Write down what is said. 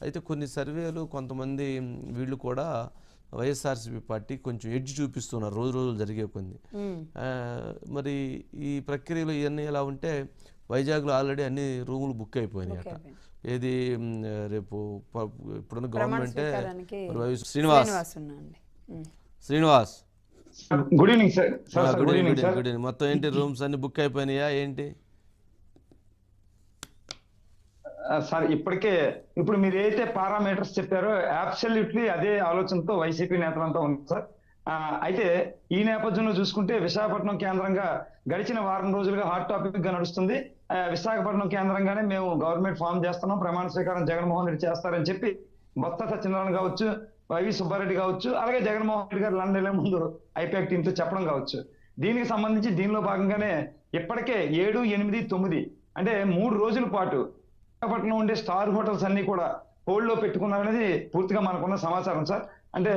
అయితే కొన్ని సర్వేలు కొంతమంది వీళ్ళు కూడా వైఎస్ఆర్సీపీ పార్టీ కొంచెం ఎడ్జ్ చూపిస్తున్నారు రోజు రోజులు జరిగే కొన్ని. మరి ఈ ప్రక్రియలో ఇవన్నీ ఎలా ఉంటే వైజాగ్లో ఆల్రెడీ అన్ని రూములు బుక్ అయిపోయినాయి అట. ఏది రేపు ఇప్పుడున్న గవర్నమెంటే Srinivas good evening sir. Good evening. Good evening. మొత్తం ఏంటి రూమ్స్ అన్ని బుక్ అయిపోయినాయా ఏంటి? సార్ ఇప్పటికే ఇప్పుడు మీరు ఏదైతే పారామీటర్స్ చెప్పారో అబ్సల్యూట్లీ అదే ఆలోచనతో వైసీపీ నేతలంతా ఉంది సార్. అయితే ఈ నేపథ్యంలో చూసుకుంటే విశాఖపట్నం కేంద్రంగా గడిచిన వారం రోజులుగా హాట్ టాపిక్ గా నడుస్తుంది. విశాఖపట్నం కేంద్రంగానే మేము గవర్నమెంట్ ఫామ్ చేస్తున్నాం, ప్రమాణ స్వీకారం జగన్మోహన్ రెడ్డి చేస్తారని చెప్పి బొత్స సత్యనారాయణ కావచ్చు, వైవి సుబ్బారెడ్డి కావచ్చు, అలాగే జగన్మోహన్ రెడ్డి గారు లండన్ వెళ్లే ముందు ఐపాక్ టీంతో చెప్పడం కావచ్చు. దీనికి సంబంధించి దీనిలో భాగంగానే ఇప్పటికే 7, 8, 9 అంటే 3 రోజుల పాటు విశాఖపట్నం ఉండే స్టార్ హోటల్స్ అన్ని కూడా హోల్డ్ లో పెట్టుకున్నారనేది పూర్తిగా మనకున్న సమాచారం సార్. అంటే